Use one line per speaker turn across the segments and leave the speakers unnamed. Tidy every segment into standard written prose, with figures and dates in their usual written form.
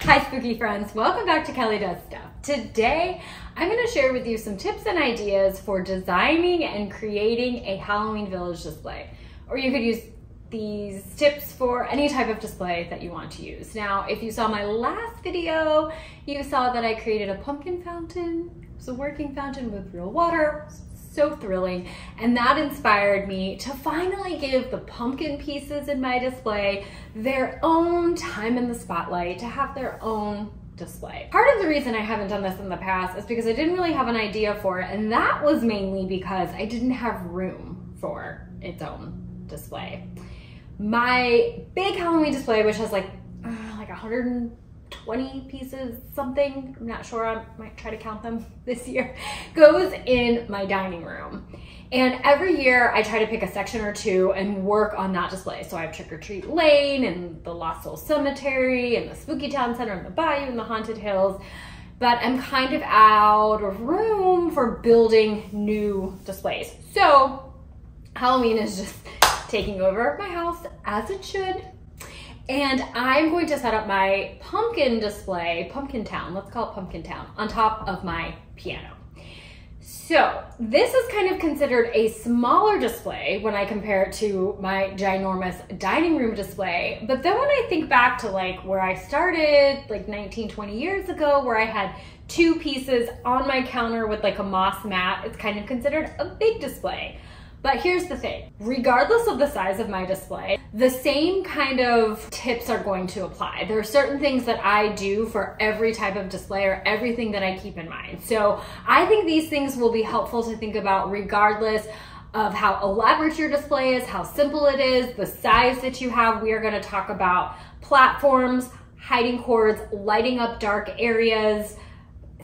Hi spooky friends, welcome back to Kelly Does Stuff. Today, I'm going to share with you some tips and ideas for designing and creating a Halloween Village display. Or you could use these tips for any type of display that you want to use. Now, if you saw my last video, you saw that I created a pumpkin fountain. It was a working fountain with real water. So thrilling, and that inspired me to finally give the pumpkin pieces in my display their own time in the spotlight, to have their own display. Part of the reason I haven't done this in the past is because I didn't really have an idea for it, and that was mainly because I didn't have room for its own display. My big Halloween display, which has like 120 pieces something, I'm not sure, I might try to count them this year, goes in my dining room. And every year I try to pick a section or two and work on that display. So I have Trick or Treat Lane and the Lost Soul Cemetery and the Spooky Town Center and the Bayou and the Haunted Hills. But I'm kind of out of room for building new displays. So Halloween is just taking over my house as it should. And I'm going to set up my pumpkin display, Pumpkin Town, let's call it Pumpkin Town, on top of my piano. So this is kind of considered a smaller display when I compare it to my ginormous dining room display. But then when I think back to like where I started, like 19, 20 years ago, where I had two pieces on my counter with like a moss mat, it's kind of considered a big display. But here's the thing, regardless of the size of my display, the same kind of tips are going to apply. There are certain things that I do for every type of display or everything that I keep in mind. So I think these things will be helpful to think about regardless of how elaborate your display is, how simple it is, the size that you have. We are going to talk about platforms, hiding cords, lighting up dark areas,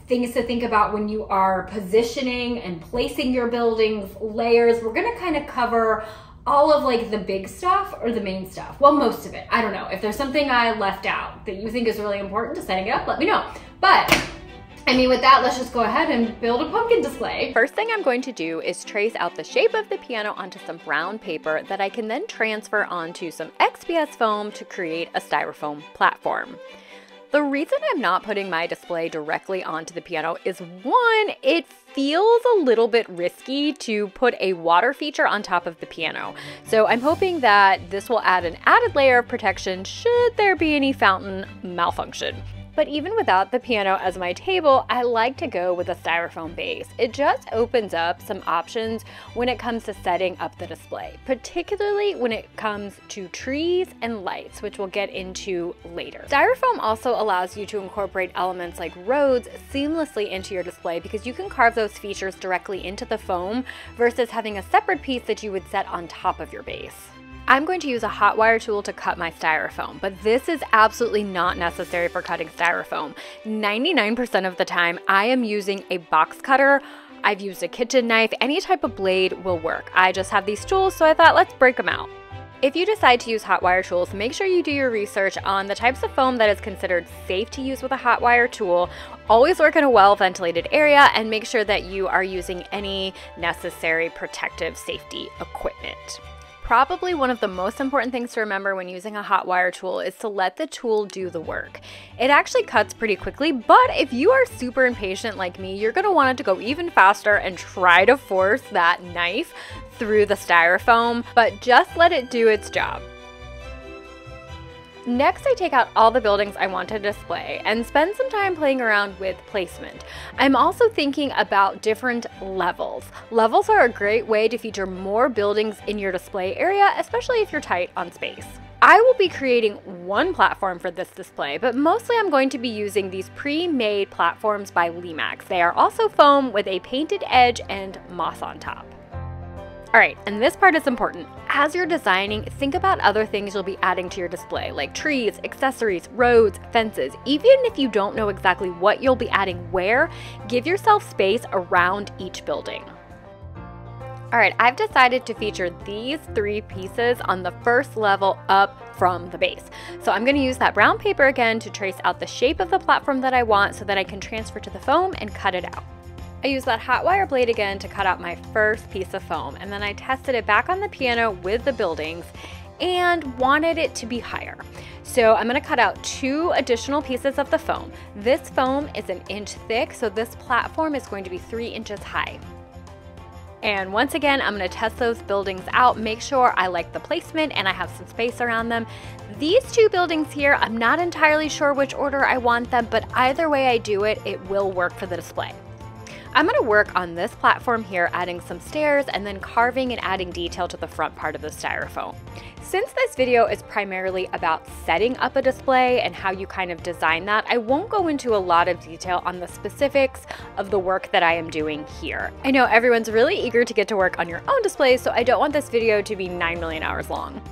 things to think about when you are positioning and placing your buildings, layers. We're gonna kind of cover all of like the big stuff or the main stuff. Well, most of it, I don't know. If there's something I left out that you think is really important to setting it up, let me know. But I mean, with that, let's just go ahead and build a pumpkin display.
First thing I'm going to do is trace out the shape of the piano onto some brown paper that I can then transfer onto some XPS foam to create a styrofoam platform. The reason I'm not putting my display directly onto the piano is one, it feels a little bit risky to put a water feature on top of the piano. So I'm hoping that this will add an added layer of protection should there be any fountain malfunction. But even without the piano as my table, I like to go with a styrofoam base. It just opens up some options when it comes to setting up the display, particularly when it comes to trees and lights, which we'll get into later. Styrofoam also allows you to incorporate elements like roads seamlessly into your display because you can carve those features directly into the foam versus having a separate piece that you would set on top of your base. I'm going to use a hot wire tool to cut my styrofoam, but this is absolutely not necessary for cutting styrofoam. 99% of the time, I am using a box cutter. I've used a kitchen knife, any type of blade will work. I just have these tools, so I thought let's break them out. If you decide to use hot wire tools, make sure you do your research on the types of foam that is considered safe to use with a hot wire tool. Always work in a well-ventilated area and make sure that you are using any necessary protective safety equipment. Probably one of the most important things to remember when using a hot wire tool is to let the tool do the work. It actually cuts pretty quickly, but if you are super impatient like me, you're going to want it to go even faster and try to force that knife through the styrofoam, but just let it do its job. Next, I take out all the buildings I want to display and spend some time playing around with placement. I'm also thinking about different levels. Levels are a great way to feature more buildings in your display area, especially if you're tight on space. I will be creating one platform for this display, but mostly I'm going to be using these pre-made platforms by Limax. They are also foam with a painted edge and moss on top. Alright, and this part is important. As you're designing, think about other things you'll be adding to your display, like trees, accessories, roads, fences. Even if you don't know exactly what you'll be adding where, give yourself space around each building. Alright, I've decided to feature these three pieces on the first level up from the base. So I'm going to use that brown paper again to trace out the shape of the platform that I want so that I can transfer to the foam and cut it out. I used that hot wire blade again to cut out my first piece of foam, and then I tested it back on the piano with the buildings, and wanted it to be higher. So I'm going to cut out 2 additional pieces of the foam. This foam is 1 inch thick, so this platform is going to be 3 inches high. And once again, I'm going to test those buildings out, make sure I like the placement and I have some space around them. These 2 buildings here, I'm not entirely sure which order I want them, but either way I do it, it will work for the display. I'm going to work on this platform here, adding some stairs and then carving and adding detail to the front part of the styrofoam. Since this video is primarily about setting up a display and how you kind of design that, I won't go into a lot of detail on the specifics of the work that I am doing here. I know everyone's really eager to get to work on your own displays, so I don't want this video to be 9 million hours long.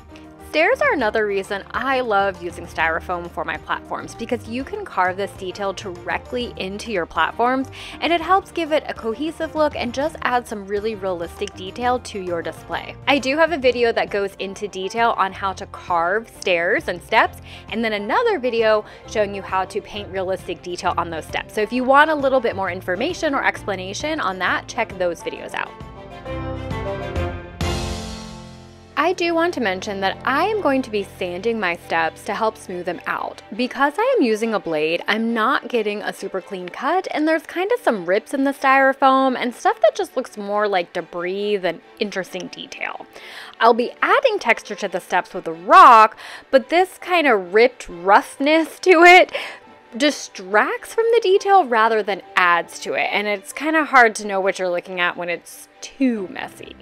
Stairs are another reason I love using styrofoam for my platforms, because you can carve this detail directly into your platforms and it helps give it a cohesive look and just add some really realistic detail to your display. I do have a video that goes into detail on how to carve stairs and steps, and then another video showing you how to paint realistic detail on those steps. So if you want a little bit more information or explanation on that, check those videos out. I do want to mention that I am going to be sanding my steps to help smooth them out. Because I am using a blade, I'm not getting a super clean cut, and there's kind of some rips in the styrofoam and stuff that just looks more like debris than interesting detail. I'll be adding texture to the steps with a rock, but this kind of ripped roughness to it distracts from the detail rather than adds to it, and it's kind of hard to know what you're looking at when it's too messy.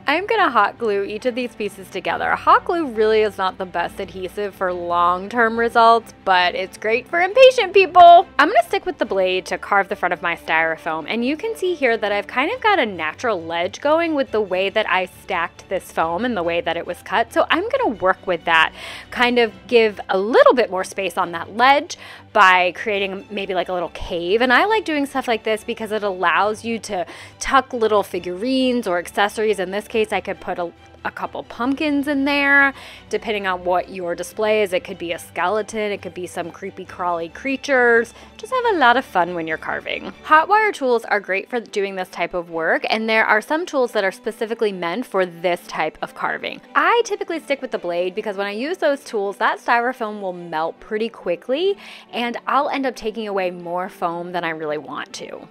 I'm going to hot glue each of these pieces together. Hot glue really is not the best adhesive for long-term results, but it's great for impatient people. I'm going to stick with the blade to carve the front of my styrofoam, and you can see here that I've kind of got a natural ledge going with the way that I stacked this foam and the way that it was cut. So I'm going to work with that, kind of give a little bit more space on that ledge by creating maybe like a little cave. And I like doing stuff like this because it allows you to tuck little figurines or accessories. In this case, I could put a couple pumpkins in there, depending on what your display is. It could be a skeleton, it could be some creepy crawly creatures. Just have a lot of fun when you're carving. Hot wire tools are great for doing this type of work, and there are some tools that are specifically meant for this type of carving. I typically stick with the blade because when I use those tools, that styrofoam will melt pretty quickly, and I'll end up taking away more foam than I really want to.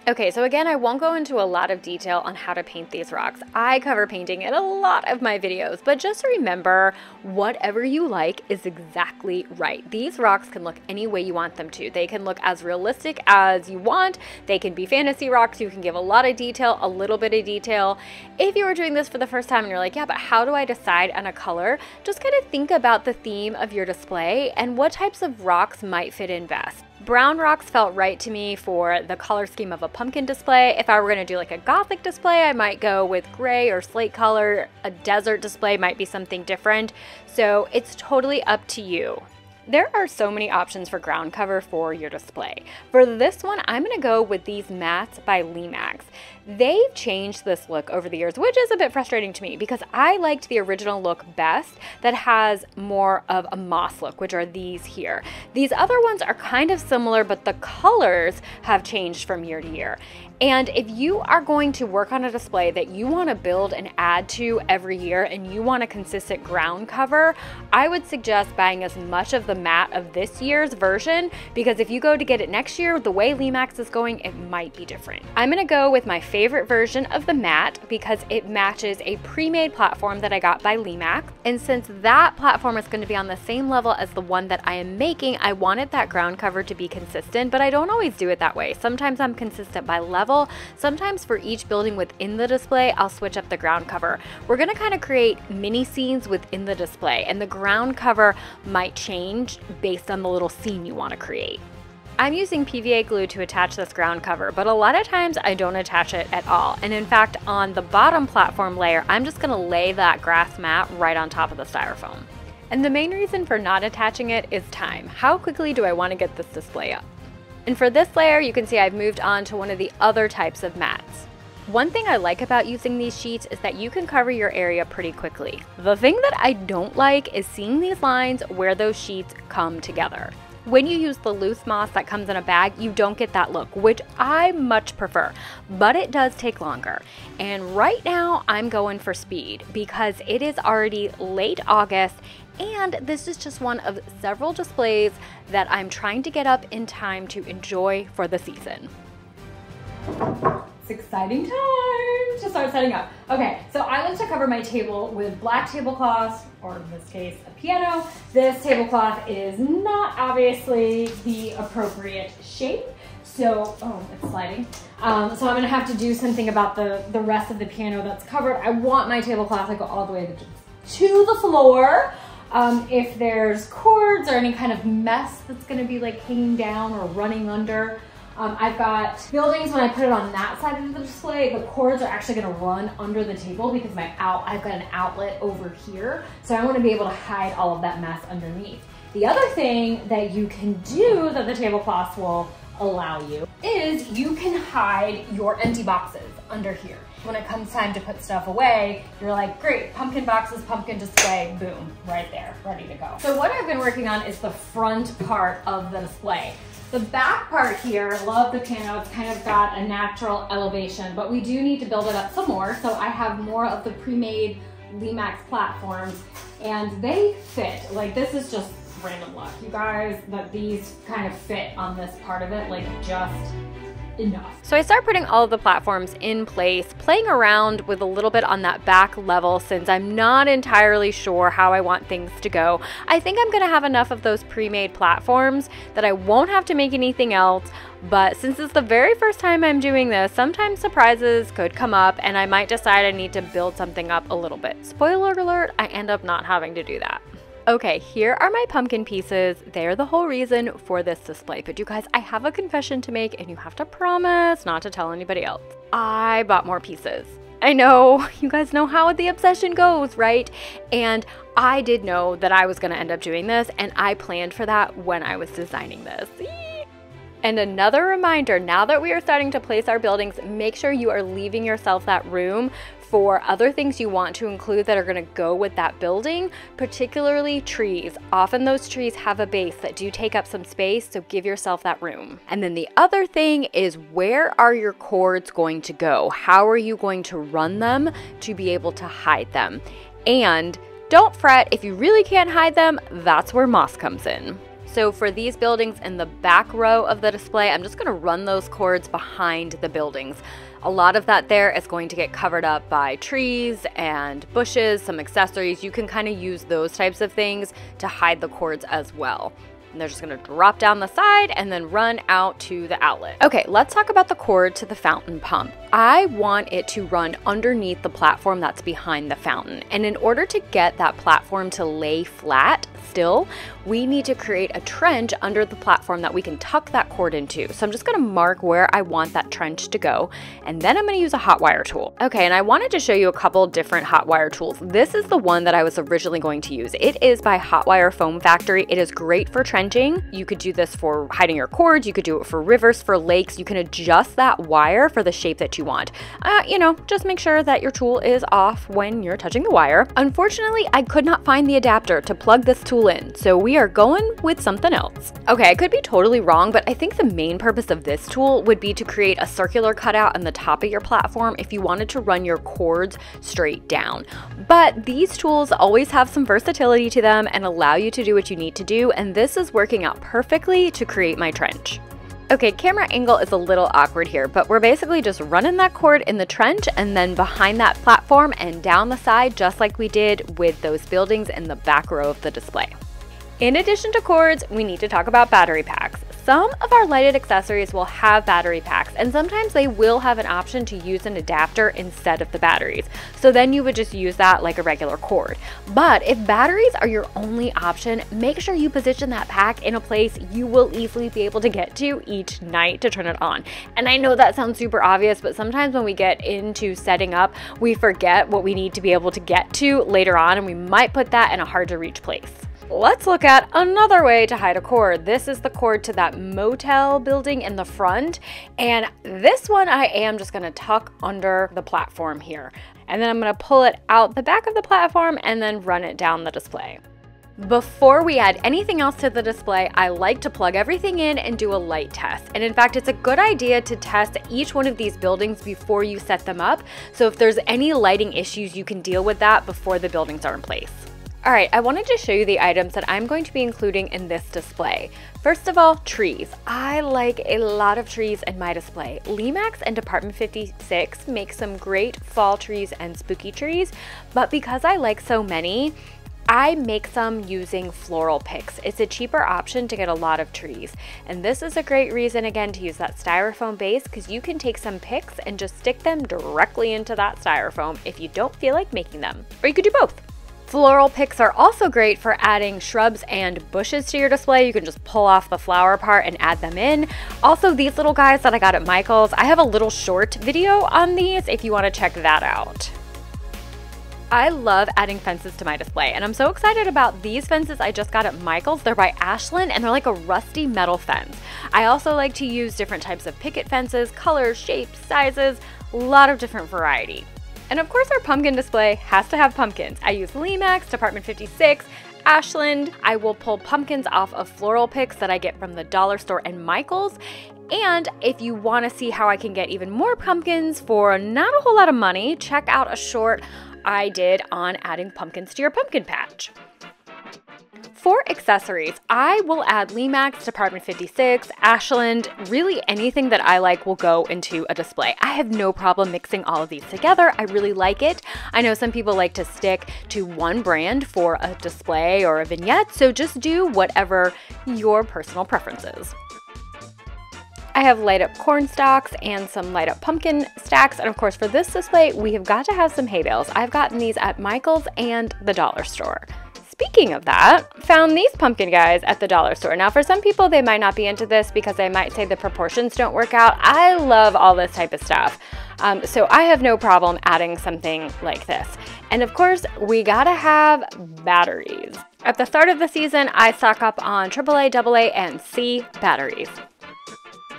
Okay, so again, I won't go into a lot of detail on how to paint these rocks. I cover painting in a lot of my videos, but just remember, whatever you like is exactly right. These rocks can look any way you want them to. They can look as realistic as you want. They can be fantasy rocks. You can give a lot of detail, a little bit of detail. If you were doing this for the first time and you're like, yeah, but how do I decide on a color? Just kind of think about the theme of your display and what types of rocks might fit in best. Brown rocks felt right to me for the color scheme of a pumpkin display. If I were going to do like a gothic display, I might go with gray or slate color. A desert display might be something different. So it's totally up to you. There are so many options for ground cover for your display. For this one, I'm going to go with these mats by Limax. They've changed this look over the years, which is a bit frustrating to me because I liked the original look best that has more of a moss look, which are these here. These other ones are kind of similar, but the colors have changed from year to year. And if you are going to work on a display that you want to build and add to every year and you want a consistent ground cover, I would suggest buying as much of the mat of this year's version, because if you go to get it next year, the way Limax is going, it might be different. I'm going to go with my favorite version of the mat because it matches a pre-made platform that I got by Limax. And since that platform is going to be on the same level as the one that I am making, I wanted that ground cover to be consistent, but I don't always do it that way. Sometimes I'm consistent by level. Sometimes for each building within the display, I'll switch up the ground cover. We're going to kind of create mini scenes within the display, and the ground cover might change based on the little scene you want to create. I'm using PVA glue to attach this ground cover, but a lot of times I don't attach it at all. And in fact, on the bottom platform layer, I'm just going to lay that grass mat right on top of the styrofoam. And the main reason for not attaching it is time. How quickly do I want to get this display up? And for this layer, you can see I've moved on to one of the other types of mats. One thing I like about using these sheets is that you can cover your area pretty quickly. The thing that I don't like is seeing these lines where those sheets come together. When you use the loose moss that comes in a bag, you don't get that look, which I much prefer, but it does take longer. And right now I'm going for speed because it is already late August and this is just one of several displays that I'm trying to get up in time to enjoy for the season.
It's exciting time to start setting up. Okay, so I like to cover my table with black tablecloths, or in this case, a piano. This tablecloth is not obviously the appropriate shape. So, oh, it's sliding. So I'm gonna have to do something about the rest of the piano that's covered. I want my tablecloth to go all the way to the floor. If there's cords or any kind of mess that's gonna be like hanging down or running under, I've got buildings when I put it on that side of the display, the cords are actually gonna run under the table because I've got an outlet over here. So I wanna be able to hide all of that mess underneath. The other thing that you can do that the tablecloths will allow you is you can hide your empty boxes under here. When it comes time to put stuff away, you're like, great, pumpkin boxes, pumpkin display, boom, right there, ready to go. So what I've been working on is the front part of the display. The back part here, love the piano, it's kind of got a natural elevation, but we do need to build it up some more. So I have more of the pre-made Limax platforms and they fit. Like this is just random luck, you guys, that these kind of fit on this part of it, like just enough.
So I start putting all of the platforms in place, playing around with a little bit on that back level since I'm not entirely sure how I want things to go. I think I'm gonna have enough of those pre-made platforms that I won't have to make anything else, but since it's the very first time I'm doing this, sometimes surprises could come up and I might decide I need to build something up a little bit. Spoiler alert, I end up not having to do that. Okay, here are my pumpkin pieces. They're the whole reason for this display. But you guys, I have a confession to make and you have to promise not to tell anybody else. I bought more pieces. I know, you guys know how the obsession goes, right? And I did know that I was gonna end up doing this and I planned for that when I was designing this. And another reminder, now that we are starting to place our buildings, make sure you are leaving yourself that room for other things you want to include that are going to go with that building, particularly trees. Often those trees have a base that do take up some space, so give yourself that room. And then the other thing is, where are your cords going to go? How are you going to run them to be able to hide them? And don't fret, if you really can't hide them, that's where moss comes in. So for these buildings in the back row of the display, I'm just going to run those cords behind the buildings. A lot of that there is going to get covered up by trees and bushes, some accessories. You can kind of use those types of things to hide the cords as well. And they're just gonna drop down the side and then run out to the outlet. Okay, let's talk about the cord to the fountain pump. I want it to run underneath the platform that's behind the fountain. And in order to get that platform to lay flat still, we need to create a trench under the platform that we can tuck that cord into. So I'm just gonna mark where I want that trench to go. And then I'm gonna use a hot wire tool. Okay, and I wanted to show you a couple different hot wire tools. This is the one that I was originally going to use. It is by Hot Wire Foam Factory. It is great for trenching. You could do this for hiding your cords. You could do it for rivers, for lakes. You can adjust that wire for the shape that you want. You know, just make sure that your tool is off when you're touching the wire. Unfortunately, I could not find the adapter to plug this tool in, so we are going with something else. Okay, I could be totally wrong, but I think the main purpose of this tool would be to create a circular cutout on the top of your platform if you wanted to run your cords straight down. But these tools always have some versatility to them and allow you to do what you need to do, and this is working out perfectly to create my trench. Okay, camera angle is a little awkward here, but we're basically just running that cord in the trench and then behind that platform and down the side, just like we did with those buildings in the back row of the display. In addition to cords, we need to talk about battery packs. Some of our lighted accessories will have battery packs, and sometimes they will have an option to use an adapter instead of the batteries. So then you would just use that like a regular cord. But if batteries are your only option, make sure you position that pack in a place you will easily be able to get to each night to turn it on. And I know that sounds super obvious, but sometimes when we get into setting up, we forget what we need to be able to get to later on, and we might put that in a hard to reach place. Let's look at another way to hide a cord. This is the cord to that motel building in the front. And this one I am just gonna tuck under the platform here. And then I'm gonna pull it out the back of the platform and then run it down the display. Before we add anything else to the display, I like to plug everything in and do a light test. And in fact, it's a good idea to test each one of these buildings before you set them up. So if there's any lighting issues, you can deal with that before the buildings are in place. All right, I wanted to show you the items that I'm going to be including in this display. First of all, trees. I like a lot of trees in my display. Limax and Department 56 make some great fall trees and spooky trees, but because I like so many, I make some using floral picks. It's a cheaper option to get a lot of trees. And this is a great reason, again, to use that styrofoam base, because you can take some picks and just stick them directly into that styrofoam if you don't feel like making them. Or you could do both. Floral picks are also great for adding shrubs and bushes to your display. You can just pull off the flower part and add them in. Also, these little guys that I got at Michael's, I have a little short video on these if you want to check that out. I love adding fences to my display, and I'm so excited about these fences I just got at Michael's. They're by Ashland, and they're like a rusty metal fence. I also like to use different types of picket fences, colors, shapes, sizes, a lot of different variety. And of course, our pumpkin display has to have pumpkins. I use Limax, Department 56, Ashland. I will pull pumpkins off of floral picks that I get from the dollar store and Michael's. And if you want to see how I can get even more pumpkins for not a whole lot of money, check out a short I did on adding pumpkins to your pumpkin patch. For accessories, I will add Limax, Department 56, Ashland, really anything that I like will go into a display. I have no problem mixing all of these together. I really like it. I know some people like to stick to one brand for a display or a vignette, so just do whatever your personal preference is. I have light up corn stalks and some light up pumpkin stacks. And of course, for this display, we have got to have some hay bales. I've gotten these at Michael's and the dollar store. Speaking of that, found these pumpkin guys at the dollar store. Now, for some people, they might not be into this because they might say the proportions don't work out. I love all this type of stuff. So I have no problem adding something like this. And of course, we gotta have batteries. At the start of the season, I stock up on AAA, AA, and C batteries.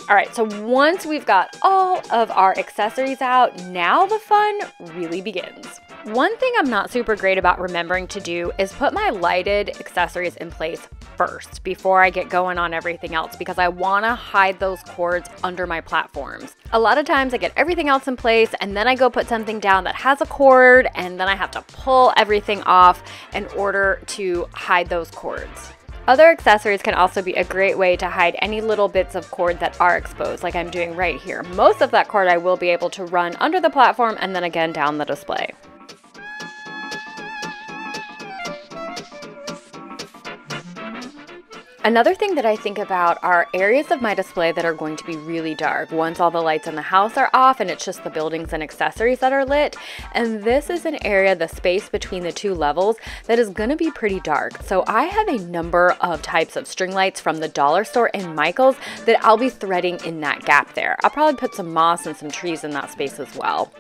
All right, so once we've got all of our accessories out, now the fun really begins. One thing I'm not super great about remembering to do is put my lighted accessories in place first before I get going on everything else, because I want to hide those cords under my platforms. A lot of times I get everything else in place and then I go put something down that has a cord, and then I have to pull everything off in order to hide those cords. Other accessories can also be a great way to hide any little bits of cord that are exposed, like I'm doing right here. Most of that cord I will be able to run under the platform and then again down the display. Another thing that I think about are areas of my display that are going to be really dark once all the lights in the house are off and it's just the buildings and accessories that are lit. And this is an area, the space between the two levels, that is going to be pretty dark. So I have a number of types of string lights from the dollar store and Michael's that I'll be threading in that gap there. I'll probably put some moss and some trees in that space as well.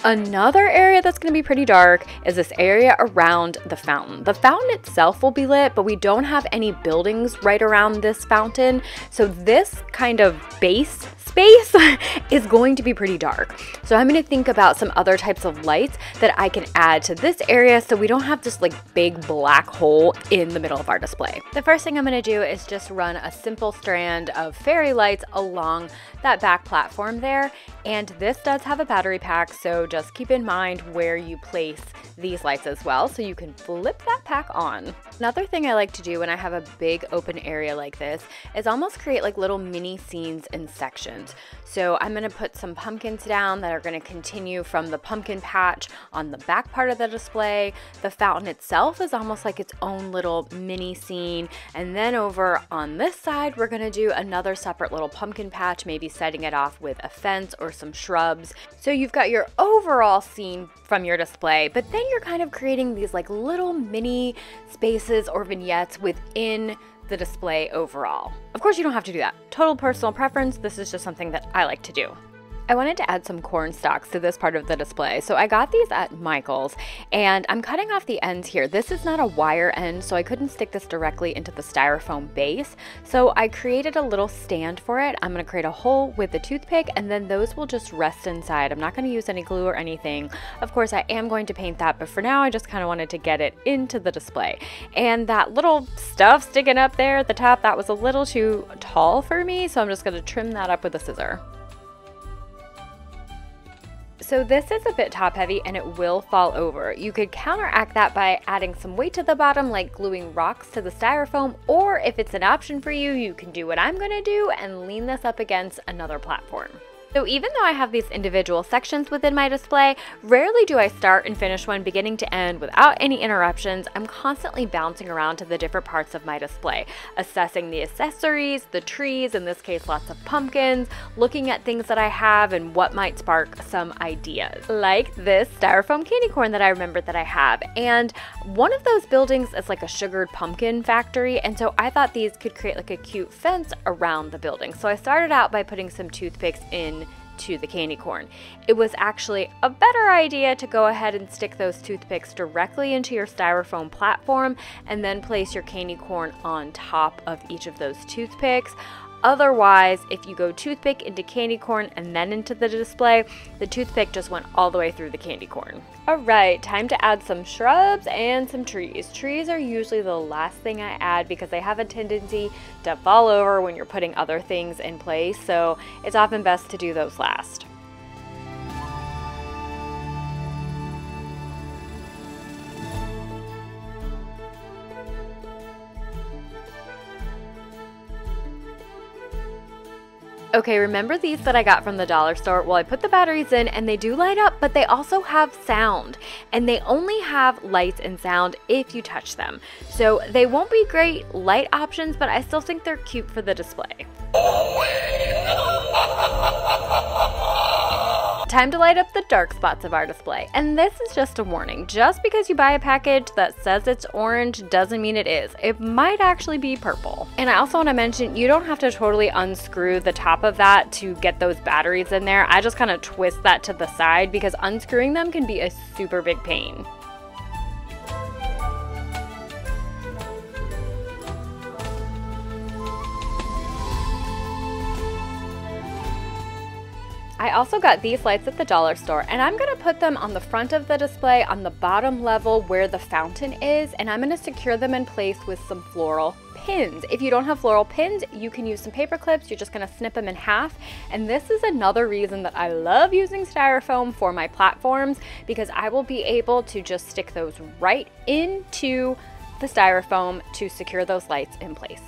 Another area that's going to be pretty dark is this area around the fountain. The fountain itself will be lit, but we don't have any buildings right around this fountain. So this kind of base space is going to be pretty dark. So I'm going to think about some other types of lights that I can add to this area so we don't have this like big black hole in the middle of our display. The first thing I'm going to do is just run a simple strand of fairy lights along that back platform there. And this does have a battery pack, so just keep in mind where you place these lights as well, so you can flip that pack on. Another thing I like to do when I have a big open area like this is almost create like little mini scenes in sections. So I'm going to put some pumpkins down that are going to continue from the pumpkin patch on the back part of the display. The fountain itself is almost like its own little mini scene. And then over on this side, we're going to do another separate little pumpkin patch, maybe setting it off with a fence or some shrubs. So you've got your overall scene from your display, but then you're kind of creating these like little mini spaces or vignettes within the display overall. Of course, you don't have to do that. Total personal preference. This is just something that I like to do. I wanted to add some corn stalks to this part of the display. So I got these at Michael's and I'm cutting off the ends here. This is not a wire end, so I couldn't stick this directly into the styrofoam base. So I created a little stand for it. I'm gonna create a hole with the toothpick and then those will just rest inside. I'm not gonna use any glue or anything. Of course, I am going to paint that, but for now I just kind of wanted to get it into the display. And that little stuff sticking up there at the top, that was a little too tall for me, so I'm just gonna trim that up with a scissor. So this is a bit top heavy and it will fall over. You could counteract that by adding some weight to the bottom, like gluing rocks to the styrofoam, or if it's an option for you, you can do what I'm gonna do and lean this up against another platform. So even though I have these individual sections within my display, rarely do I start and finish one beginning to end without any interruptions. I'm constantly bouncing around to the different parts of my display, assessing the accessories, the trees, in this case lots of pumpkins, looking at things that I have and what might spark some ideas. Like this styrofoam candy corn that I remembered that I have. And one of those buildings is like a sugared pumpkin factory, and so I thought these could create like a cute fence around the building. So I started out by putting some toothpicks in to the candy corn. It was actually a better idea to go ahead and stick those toothpicks directly into your styrofoam platform and then place your candy corn on top of each of those toothpicks. Otherwise, if you go toothpick into candy corn and then into the display, the toothpick just went all the way through the candy corn. Alright, time to add some shrubs and some trees. Trees are usually the last thing I add because they have a tendency to fall over when you're putting other things in place, so it's often best to do those last. Okay, remember these that I got from the dollar store? Well, I put the batteries in and they do light up, but they also have sound. And they only have lights and sound if you touch them. So they won't be great light options, but I still think they're cute for the display. Time to light up the dark spots of our display. And this is just a warning. Just because you buy a package that says it's orange doesn't mean it is. It might actually be purple. And I also want to mention, you don't have to totally unscrew the top of that to get those batteries in there. I just kind of twist that to the side because unscrewing them can be a super big pain. I also got these lights at the dollar store and I'm gonna put them on the front of the display on the bottom level where the fountain is, and I'm gonna secure them in place with some floral pins. If you don't have floral pins, you can use some paper clips. You're just gonna snip them in half. And this is another reason that I love using styrofoam for my platforms, because I will be able to just stick those right into the styrofoam to secure those lights in place.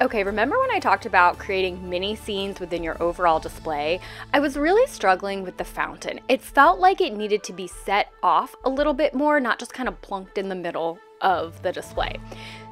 Okay, remember when I talked about creating mini scenes within your overall display? I was really struggling with the fountain. It felt like it needed to be set off a little bit more, not just kind of plunked in the middle of the display.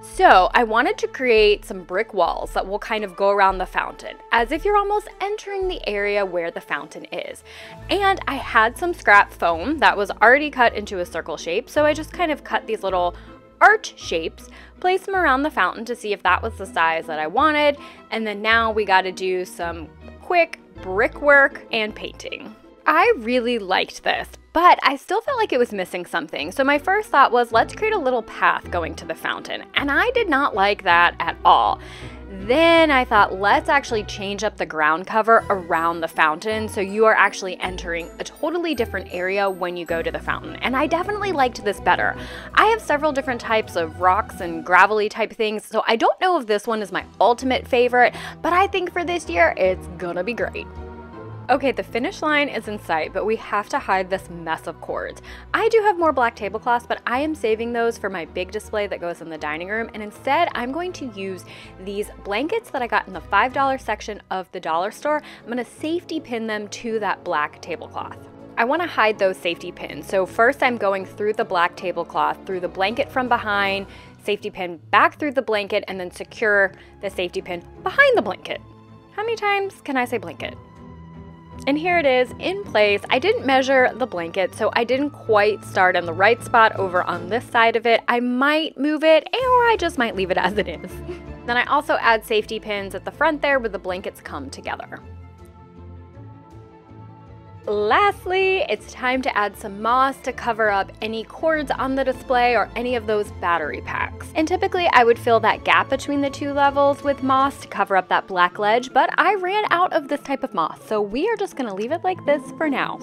So I wanted to create some brick walls that will kind of go around the fountain, as if you're almost entering the area where the fountain is. And I had some scrap foam that was already cut into a circle shape, so I just kind of cut these little arch shapes, place them around the fountain to see if that was the size that I wanted, and then now we got to do some quick brickwork and painting. I really liked this, but I still felt like it was missing something. So my first thought was, let's create a little path going to the fountain, and I did not like that at all. Then I thought, let's actually change up the ground cover around the fountain so you are actually entering a totally different area when you go to the fountain. And I definitely liked this better. I have several different types of rocks and gravelly type things, so I don't know if this one is my ultimate favorite, but I think for this year, it's gonna be great. Okay, the finish line is in sight, but we have to hide this mess of cords. I do have more black tablecloths, but I am saving those for my big display that goes in the dining room, and instead I'm going to use these blankets that I got in the $5 section of the dollar store. I'm gonna safety pin them to that black tablecloth. I want to hide those safety pins. So first I'm going through the black tablecloth, through the blanket from behind, safety pin back through the blanket, and then secure the safety pin behind the blanket. How many times can I say blanket? And here it is in place. I didn't measure the blanket, so I didn't quite start in the right spot over on this side of it. I might move it, or I just might leave it as it is. Then I also add safety pins at the front there where the blankets come together. lastly, it's time to add some moss to cover up any cords on the display or any of those battery packs. And typically I would fill that gap between the two levels with moss to cover up that black ledge, but I ran out of this type of moss, so we are just gonna leave it like this for now.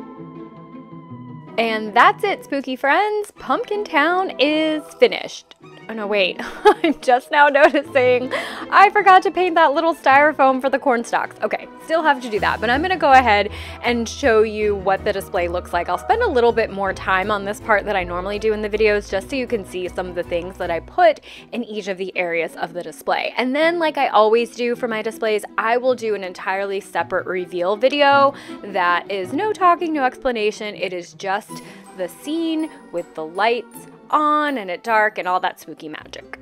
And that's it, spooky friends. Pumpkin Town is finished. Oh no, wait, I'm just now noticing I forgot to paint that little styrofoam for the corn stalks. Okay, still have to do that, but I'm gonna go ahead and show you what the display looks like. I'll spend a little bit more time on this part that I normally do in the videos just so you can see some of the things that I put in each of the areas of the display. And then, like I always do for my displays, I will do an entirely separate reveal video that is no talking, no explanation. It is just the scene with the lights on and at dark and all that spooky magic.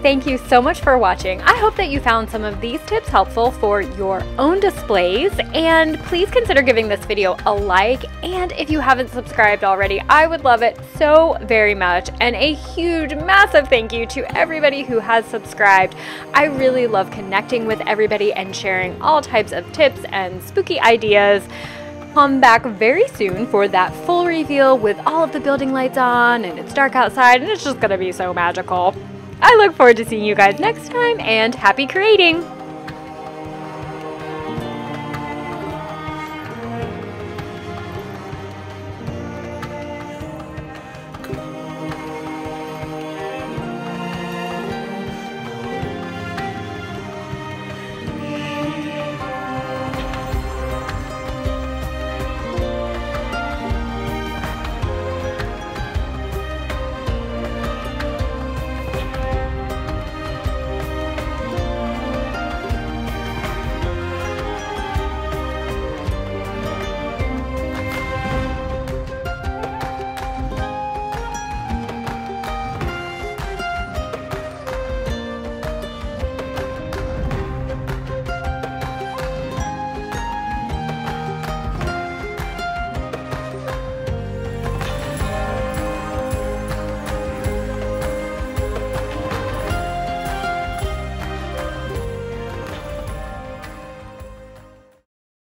Thank you so much for watching. I hope that you found some of these tips helpful for your own displays, and please consider giving this video a like, and if you haven't subscribed already, I would love it so very much. And a huge, massive thank you to everybody who has subscribed. I really love connecting with everybody and sharing all types of tips and spooky ideas. Come back very soon for that full reveal with all of the building lights on, and it's dark outside, and it's just gonna be so magical. I look forward to seeing you guys next time, and happy creating!